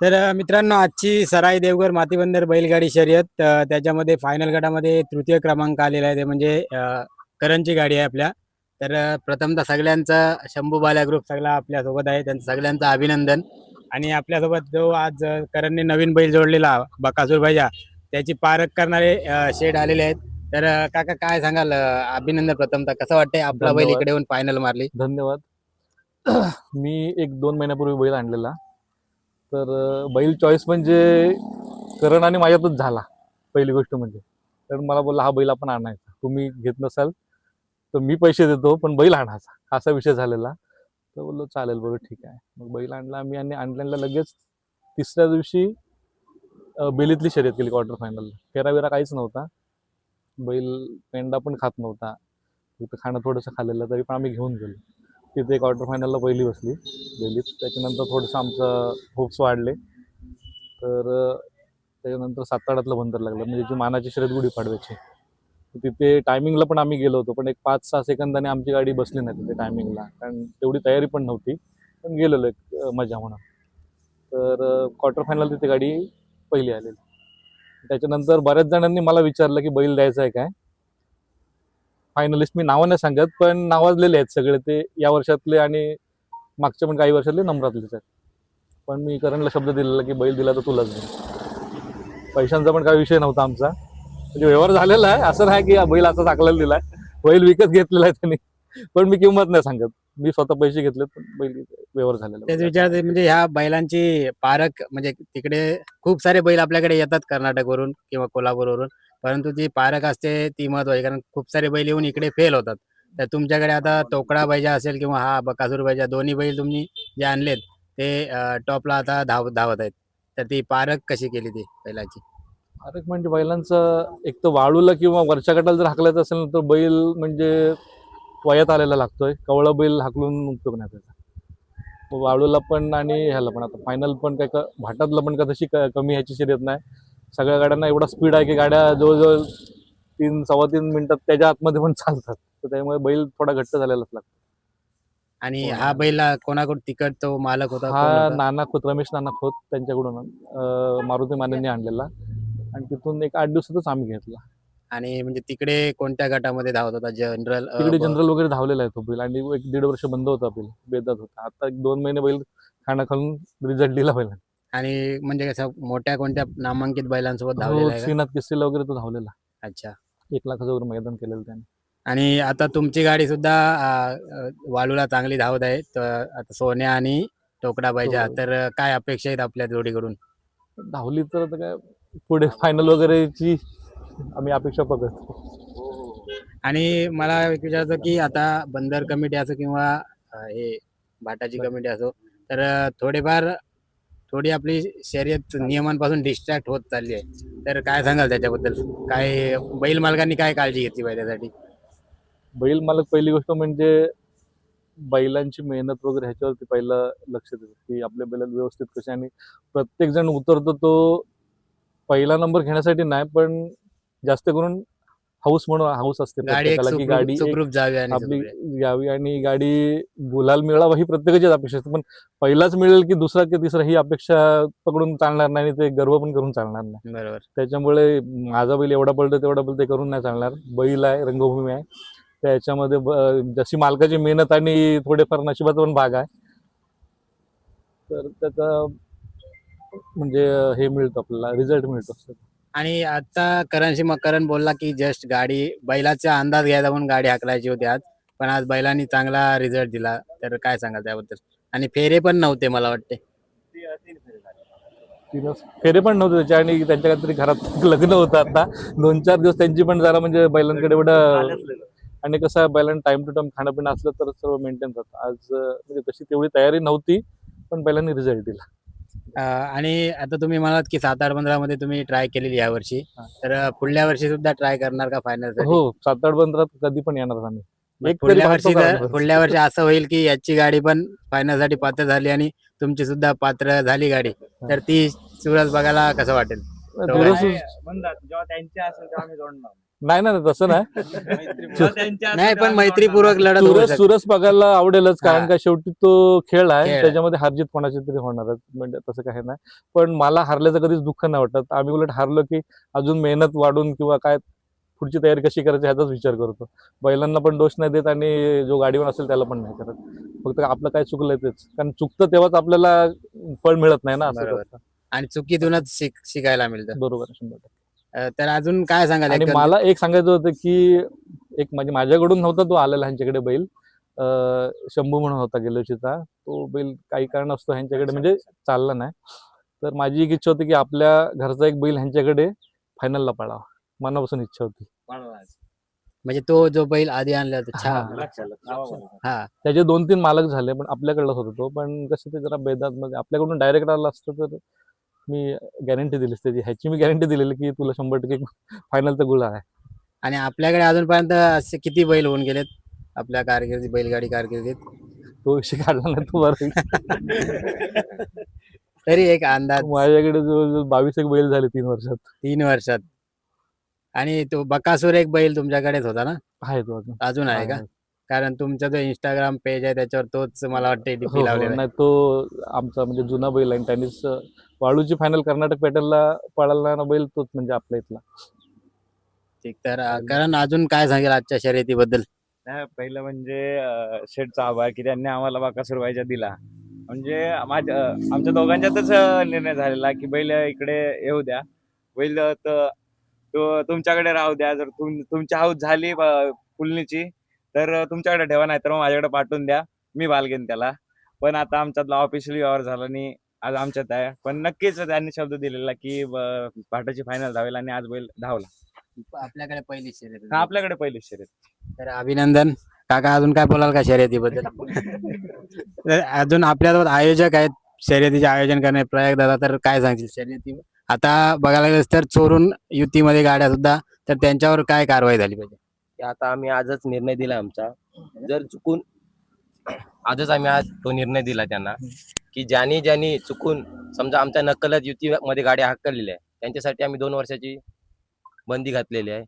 तर मित्रांनो, आजची सराई देवघर मातीबंदर बैलगाडी शर्यत, त्याच्यामध्ये फायनल गटामध्ये तृतीय क्रमांक आलेला आहे. ते म्हणजे करणची गाडी आहे आपल्या. तर प्रथमतः सगळ्यांचा शंभू बाल्या ग्रुप सगळा आपल्यासोबत आहे, त्यांचं सगळ्यांचं अभिनंदन. आणि आपल्यासोबत जो आज करणने नवीन बैल जोडलेला बकासूर भाईजा, त्याची पारख करणारे शेठ आलेले आहेत. तर काका काय सांगाल? अभिनंदन प्रथमतः. कसं वाटतंय आपला बैल धन्यवाद इकडे येऊन फायनल मारली? धन्यवाद. मी 1-2 महिन्यापूर्वी बैल आणलेला. तर बैल चॉईस म्हणजे करण आणि माझ्यातच झाला. पहिली गोष्ट म्हणजे तर मला बोलला हा बैल आपण आणायचा, तुम्ही घेत नसाल तर मी पैसे देतो पण बैल आणायचा, असा विषय झालेला. तर बोललो चालेल, बरं ठीक आहे. मग बैल आणला आम्ही आणि आणल्याला लगेच तिसऱ्या दिवशी बेलीतली शर्यत केली क्वार्टर फायनलला. फेराबिरा काहीच नव्हता, बैल पेंडा पण खात नव्हता, फक्त खाणं थोडंसं खाल्लेलं, तरी पण आम्ही घेऊन गेलो. तिथे क्वार्टर फायनलला पहिली बसली बेलीत. त्याच्यानंतर थोडंसं आमचं होप्स वाढले. तर त्याच्यानंतर साताऱ्यातलं बंदर लागलं, म्हणजे जी मानाची शर्यत गुढी पाडव्याची. तिथे टायमिंगला पण आम्ही गेलो होतो, पण एक 5-6 सेकंदाने आमची गाडी बसली नाही तिथे टायमिंगला, कारण तेवढी तयारी पण नव्हती. पण गेलेलो एक मजा म्हणून. तर क्वार्टर फायनल तिथे गाडी पहिली आलेली. त्याच्यानंतर बऱ्याच जणांनी मला विचारलं की बैल द्यायचा आहे काय. फायनलिस्ट मी नावं नाही सांगत, पण नावाजलेले आहेत सगळे ते या वर्षातले आणि मागच्या पण काही वर्षातले नंबरातलेच आहेत. पण मी करणला शब्द दिलेला की बैल दिला तर तुलाच दे. पैशांचा पण काही विषय नव्हता आमचा, म्हणजे व्यवहार झालेला आहे. असं नाही की बैल असा टाकलेला दिलाय, बैल विकत घेतलेला आहे त्यांनी. पण मी किंमत नाही सांगत, मी स्वतः पैसे घेतले, पण बैल व्यवहार झालेला. तेच विचारते, म्हणजे ह्या बैलांची पारख, म्हणजे तिकडे खूप सारे बैल आपल्याकडे येतात कर्नाटकवरून किंवा कोल्हापूरवरून, परंतु ती पारख असते ती महत्वाची, कारण खूप सारे बैल येऊन इकडे फेल होतात. तर तुमच्याकडे आता तोकडा बैजा असेल किंवा हा बकासूर बैजा, दोन्ही बैल तुम्ही जे आणलेत ते टॉपला आता धावत आहेत. तर ती पारख कशी केली ती बैलाची? अरे म्हणजे बैलांचं एक तर वाळूला किंवा वरच्या गटाला जर हाकलायचं असेल तर बैल म्हणजे वयात आलेला लागतोय. कवळा बैल हाकलून उपयोग नाही त्याचा. वाळूला पण आणि ह्याला पण. आता फायनल पण काय का भाटातलं पण का तशी कमी ह्याची शर्यत नाही. सगळ्या गाड्यांना एवढा स्पीड आहे की गाड्या जवळजवळ 3-3.25 मिनिटात त्याच्या आतमध्ये पण चालतात. तर त्यामुळे बैल थोडा घट्ट झालेलाच लागतो. आणि हा बैल कोणाकडून, तिकड तो मालक होता, हा कोण होता? नाना खोत, रमेश नाना खोत त्यांच्याकडून मारुती मानेंनी आणलेला, आणि तिथून एक 8 दिवसातच आम्ही घेतला. आणि म्हणजे तिकडे कोणत्या गटामध्ये धावत होता? जनरल? तिकडे जनरल वगैरे धावलेला आहे तो बैल, आणि 1-1.5 वर्ष बंद होता बैल, बेदात होता. आता 1-2 महिने बैल खाणं खाऊन रिझल्ट दिला बैल. आणि म्हणजे कसं मोठ्या कोणत्या नामांकित बैलांसोबत हो, धावलेला आहे का? श्रीनाथ केसरीला वगैरे तो धावलेला. अच्छा. 1 लाखाचं वगैरे मैदान केलेलं त्याने. आणि आता तुमची गाडी सुद्धा वाळूला चांगली धावत आहे. तर आता सोन्या आणि टोकडा पाहिजे, हो. तर काय अपेक्षा आहेत आपल्या जोडीकडून? धावली तर आता काय पुढे फायनल वगैरेची आम्ही अपेक्षा बघतो. आणि मला एक विचारायचं की आता बंदर कमिटी असो किंवा हे भाटाची कमिटी असो, तर थोडी आपली शर्यत नियमांपासून डिस्ट्रॅक्ट होत चालली आहे. तर काय सांगाल त्याच्याबद्दल? काय बैल मालकांनी काय काळजी घेतली पाहिजे त्यासाठी? बैल मालक पहिली गोष्ट म्हणजे बैलांची मेहनत वगैरे ह्याच्यावरती पहिलं लक्ष देतात की आपल्या बैलाला व्यवस्थित कसे. आणि प्रत्येक जण उतरतो तो पहिला नंबर घेण्यासाठी नाही, पण जास्त करून हाऊस म्हणून हाऊस असते गाडी एक प्रत्येकाला की गाडी एक सुखरूप जावी आणि आपली सुखरूप येईल. यावी आणि गाडी गुलाल मिळावा ही प्रत्येकाचीच अपेक्षा असते. पण पहिलाच मिळेल की दुसरा की तिसरा ही अपेक्षा पकडून चालणार नाही, आणि ते गर्व पण करून चालणार नाही. बरोबर. त्याच्यामुळे माझा बैल एवढा पडतो तेवढा बैल ते करून नाही चालणार. बैल आहे, रंगभूमी आहे, त्याच्यामध्ये जशी मालकाची मेहनत आणि थोडेफार नशिबाचा पण भाग आहे, तर त्याचा म्हणजे हे मिळतं आपल्याला, रिझल्ट मिळतो. आणि आता करण बोलला की जस्ट गाडी बैलाचा अंदाज घ्यायचा म्हणून गाडी हाकलायची होती आज, पण आज बैलांनी चांगला रिझल्ट दिला. तर काय सांगाल त्याबद्दल? आणि फेरे पण नव्हते मला वाटते. 3 फेरे पण नव्हते त्याचे, आणि त्यांच्या काहीतरी घरात लग्न होतं आता 2-4 दिवस, त्यांची पण जरा म्हणजे बैलांकडे एवढं. आणि कसं आहे, बैलांना टाइम टू टाइम खाणं पिणं असलं तर सर्व मेंटेन करतं. आज म्हणजे तशी तेवढी तयारी नव्हती, पण बैलांनी रिझल्ट दिला. आणि आता तुम्ही म्हणालात की 7-8-15 मध्ये तुम्ही ट्राय केलेली या वर्षी, हा. तर पुढल्या वर्षी सुद्धा ट्राय करणार का फायनल साठी? हो, 7-8 कधी पण येणार आम्ही. एक तरी पुढल्या वर्षी भारतात आम्ही. पुढल्या वर्षी असं होईल की याची गाडी पण फायनल साठी पात्र झाली आणि तुमची सुद्धा पात्र झाली गाडी, तर ती सुरत बघायला कसं वाटेल? धीरज म्हणतात जेव्हा त्यांची असेल तेव्हा आम्ही जोडणार. नाही ना तसं नाही. नाही पण मैत्रीपूर्वक लढत होऊ शकते. सुरस बघायला आवडेलच, कारण हा. का शेवटी तो खेळ आहे, खेळ. त्याच्यामध्ये हारजीत कोणाची तरी होणारच, म्हणजे तसं काही नाही. पण मला हारल्याचं कधीच दुःख नाही वाटत. आम्ही उलट हारलो की अजून मेहनत वाढून किंवा काय पुढची तयारी कशी करायची ह्याचाच विचार करतो. बैलांना पण दोष नाही देत आणि जो गाडीवर असेल त्याला पण नाही करत. फक्त आपलं काय चुकलंय तेच, कारण चुकतं तेव्हाच आपल्याला फळ मिळत नाही ना, असं बरोबर. करतं. आणि चुकीतूनच शिकायला मिळतं. बरोबर आहे, 100%. तर अजून काय सांगाल आणि एकंदरीत? मला एक सांगायचं होतं की एक म्हणजे माझ्याकडून नव्हता तो आलेला ह्यांच्याकडे बैल, शंभू म्हणून होता गेलोशीचा. तो बैल काही कारण असतो ह्यांच्याकडे म्हणजे चालला नाही. तर माझी एक इच्छा होती की आपल्या घरचा एक बैल ह्यांच्याकडे फायनलला पळावा, मनापासून इच्छा होती. म्हणजे तो जो बैल आधी आणला होता हा. हा. त्याचे 2-3 मालक झाले, पण आपल्याकडलाच होता तो. पण कसं ते जरा बेदात मध्ये आपल्याकडून डायरेक्ट आला असतं तर मी गॅरंटी दिलीच त्याची, ह्याची मी गॅरंटी दिलेली की तुला 100% फायनलचा गुळ आहे. आणि आपल्याकडे अजूनपर्यंत असे किती बैल होऊन गेलेत आपल्या कारकिर्दीत, बैलगाडी कारकिर्दीत? तो विषय काढला नाही तो बरं. तरी एक अंदाज माझ्याकडे जवळजवळ 22 एक बैल झाले 3 वर्षात. 3 वर्षात. आणि तो बकासूर एक बैल तुमच्याकडेच होता ना? आहे तो अजून. अजून आहे का? आहे. कारण तुमचा जो इंस्टाग्राम पेज आहे त्याच्यावर तोच मला वाटतं डीपी हो, हो. लावलेला आहे. नाही तो आमचा म्हणजे जुना बैल आहे आणि त्यांनीच वाळूची फायनल कर्नाटक पॅटर्नला पळाला बैल तोच म्हणजे आपल्या इथला. ठीक. तर कारण अजून काय सांगेल आजच्या शर्यतीबद्दल? नाही, पहिलं म्हणजे शेठचा आभार की त्यांनी आम्हाला बाकासूर व्हायचा दिला. म्हणजे आमच्या दोघांच्यातच निर्णय झालेला की बैल इकडे येऊ द्या, बैल तो तुमच्याकडे राहू द्या. जर तुमची हाऊस झाली पुलनीची तर तुमच्याकडे ठेवा, नाही तर मग माझ्याकडे पाठवून द्या, मी बालगेन त्याला. पण आता आमच्यातला ऑफिशियली व्यवहार झाला आणि आज आमच्यात आहे. पण नक्कीच त्यांनी शब्द दिलेला की पाटाची फायनल धावेल आणि आज बैल धावला. आपल्याकडे पहिली शर्यत. आपल्याकडे पहिली शर्यत. तर अभिनंदन. काका अजून काय बोलाल का शर्यतीबद्दल? तर अजून आपल्यासोबत आयोजक आहेत शर्यतीचे आयोजन करणे, प्रयाग दादा. तर काय सांगशील शर्यती आता बघायला गेलं तर चोरून युतीमध्ये गाड्या सुद्धा, तर त्यांच्यावर काय कारवाई झाली पाहिजे? की आता आम्ही आजच निर्णय दिला आमचा. जर चुकून आजच आम्ही आज तो निर्णय दिला त्यांना की ज्यांनी चुकून समजा आमच्या नक्कलच युतीमध्ये गाड्या हाकललेल्या आहे त्यांच्यासाठी आम्ही 2 वर्षाची बंदी घातलेली आहे.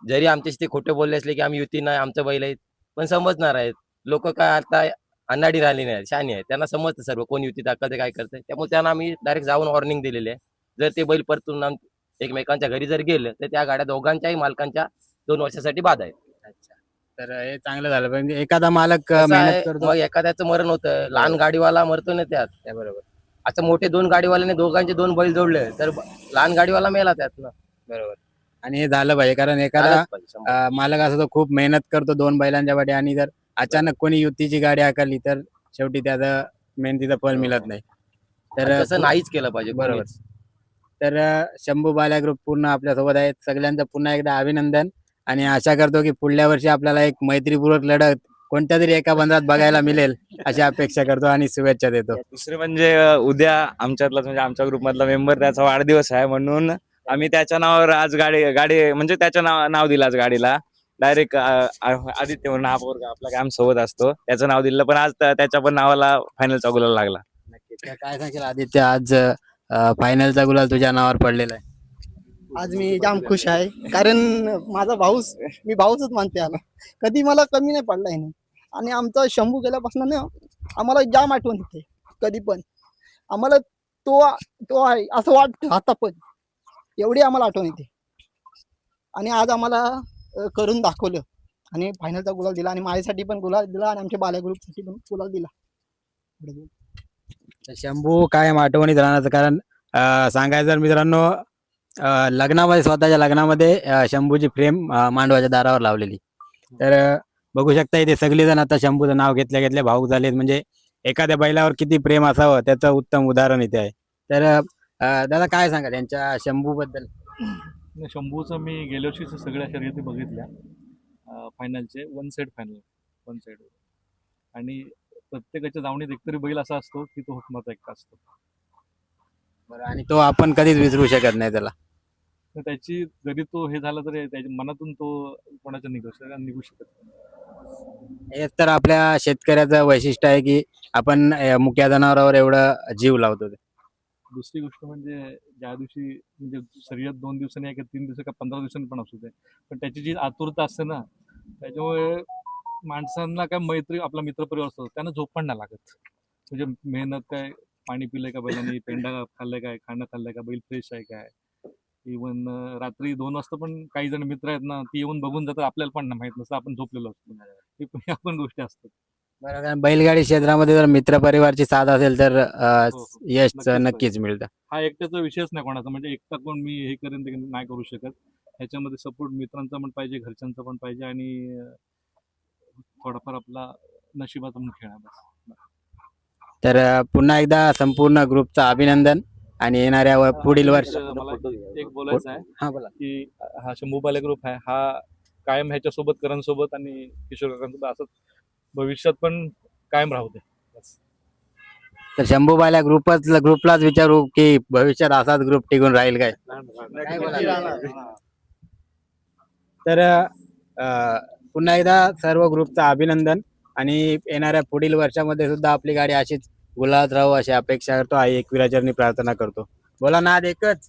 जरी आमच्याशी ते खोटे बोलले असले की आम्ही युती नाही, आमचं बैल आहेत, पण समजणार आहेत लोक. काय आता अनाडी राहिली नाही, शहाणी आहे, त्यांना समजतं सर्व कोण युती दाखवते काय करते. त्यामुळे त्यांना आम्ही डायरेक्ट जाऊन वॉर्निंग दिलेली आहे. जर ते बैल परतून एकमेकांच्या घरी जर गेले तर त्या गाड्या दोघांच्याही मालकांच्या 2 वर्षासाठी बाद आहेत. अच्छा. तर हे चांगलं झालं म्हणजे एखादा मालक कसं आहे, मेहनत करतो. मग एखाद्याचं मरण होतं, लहान गाडीवाला मरतो ना त्यात. बरोबर. असं मोठे 2 गाडीवाल्याने दोघांचे 2 बैल जोडले तर लहान गाडीवाला मेला त्यातनं. बरोबर. आणि हे झालं पाहिजे कारण एखादा झालंच पाहिजे, 100%. मालक असं तो खूप मेहनत करतो 2 बैलांच्या पाठी, आणि जर अचानक कोणी युतीची गाडी हाकलली तर शेवटी त्याचं मेहनतीचं फळ मिळत नाही. तर आणि तसं नाहीच केलं पाहिजे बरोबर. कोणीच. तर शंभू बाल्या ग्रुप पूर्ण आपल्यासोबत आहेत. सगळ्यांचं पुन्हा एकदा अभिनंदन, आणि आशा करतो की पुढल्या वर्षी आपल्याला एक मैत्रीपूर्वक लढत कोणत्या तरी एका बंधात बघायला मिळेल अशी अपेक्षा करतो आणि शुभेच्छा देतो. दुसरे म्हणजे उद्या आमच्यातलाच म्हणजे आमच्या ग्रुप मधला मेंबर त्याचा वाढदिवस आहे, म्हणून आम्ही त्याच्या नावावर आज गाडी म्हणजे त्याच्या नाव दिलं आज गाडीला. डायरेक्ट आदित्य म्हणून हा पोरगा आपला काम सोबत असतो, त्याचं नाव दिलं. पण आज त्याच्या पण नावाला फायनलचा गुलाल लागला. नक्कीच. तर काय सांगेल आदित्य, आज फायनलचा गुलाल तुझ्या नावावर पडलेला आहे? आज मी जाम खुश आहे, कारण माझा भाऊच, मी भाऊच मानते याला. कधी मला कमी नाही पडला याने. आणि आमचा शंभू गेल्यापासून ना आम्हाला जाम आठवण येते. कधी पण आम्हाला तो आहे असं वाटतं आता पण, एवढी आम्हाला आठवण येते. आणि आज आम्हाला करून दाखवलं आणि फायनलचा गुलाल दिला, आणि माझ्यासाठी पण गुलाल दिला आणि आमच्या बाल्या ग्रुपसाठी पण गुलाल दिला. तर शंभू कायम आठवणीत राहणार, कारण सांगायचं तर मित्रांनो, लग्नामध्ये, स्वतःच्या लग्नामध्ये शंभूची फ्रेम मांडवाच्या दारावर लावलेली. तर बघू शकता इथे सगळेजण आता शंभूचं नाव घेतल्या घेतल्या भाऊक झालेत. म्हणजे एखाद्या बैलावर किती प्रेम असावं त्याचं उत्तम उदाहरण इथे आहे. तर दादा काय सांगा त्यांच्या शंभू बद्दल? शंभूचं मी गेल्या वर्षीच सगळ्या शर्यती बघितल्या, फायनलचे 1 साइड फायनल, 1 साइड. आणि प्रत्येकाच्या दावणीत एकतरी बैल असा असतो की तो हुकमाचा एकटा असतो. बरं. आणि तो आपण कधीच विसरू शकत नाही त्याला. तर त्याची जरी तो हे झाला तरी त्याच्या मनातून तो कोणाच्या निघू शकत नाही. हेच तर आपल्या शेतकऱ्याचं वैशिष्ट्य आहे की आपण मुक्या जनावरावर एवढं जीव लावतो ते. दुसरी गोष्ट म्हणजे ज्या दिवशी म्हणजे शर्यत 2 दिवसांनी आहे का 3 दिवस का 15 दिवसांनी पण असू दे, पण त्याची जी आतुरता असते ना, त्याच्यामुळे माणसांना काय मैत्री आपला मित्रपरिवार असतो त्यांना झोप पण नाही लागत. म्हणजे मेहनत काय, पाणी पिलंय का बैलांनी, पेंडा खाल्लाय काय, खाणं खाल्लंय का, बैल फ्रेश आहे काय. इवन रात्री 2 वाजता पण काही जण मित्र आहेत ना, ती येऊन बघून जातात, आपल्याला पण नाही माहित नसतं, आपण झोपलेलो असतो. ह्या पण गोष्टी असतात. बरं, कारण बैलगाडी क्षेत्रामध्ये जर मित्रपरिवारची साथ असेल तर हो, हो. यश नक्कीच नक्कीच मिळतं. हा एकट्याचा विषयच नाही कोणाचा, म्हणजे एकटा कोण मी हे करेन ते नाही करू शकत. ह्याच्यामध्ये सपोर्ट मित्रांचा पण पाहिजे, घरच्यांचा पण पाहिजे आणि थोडाफार आपला नशिबाचा पण खेळ आहे बस. तर पुन्हा एकदा संपूर्ण ग्रुपचं अभिनंदन आणि येणाऱ्या पुढील वर्ष मला एक बोलायचं आहे हा बोला. की हा शंभूबाले ग्रुप आहे, हा कायम ह्याच्यासोबत करणसोबत आणि किशोर काकांसोबत असंच भविष्यात पण कायम राहू दे बस. तर शंभूबाल्या ग्रुपलाच विचारू की भविष्यात असाच ग्रुप टिकून राहील काय. तर पुन्हा एकदा सर्व ग्रुपचं अभिनंदन आणि येणाऱ्या पुढील वर्षामध्ये सुद्धा आपली गाडी अशीच गुलाबात राहू अशी अपेक्षा करतो. आई एकविराचरणी प्रार्थना करतो. बोला नाद एकच.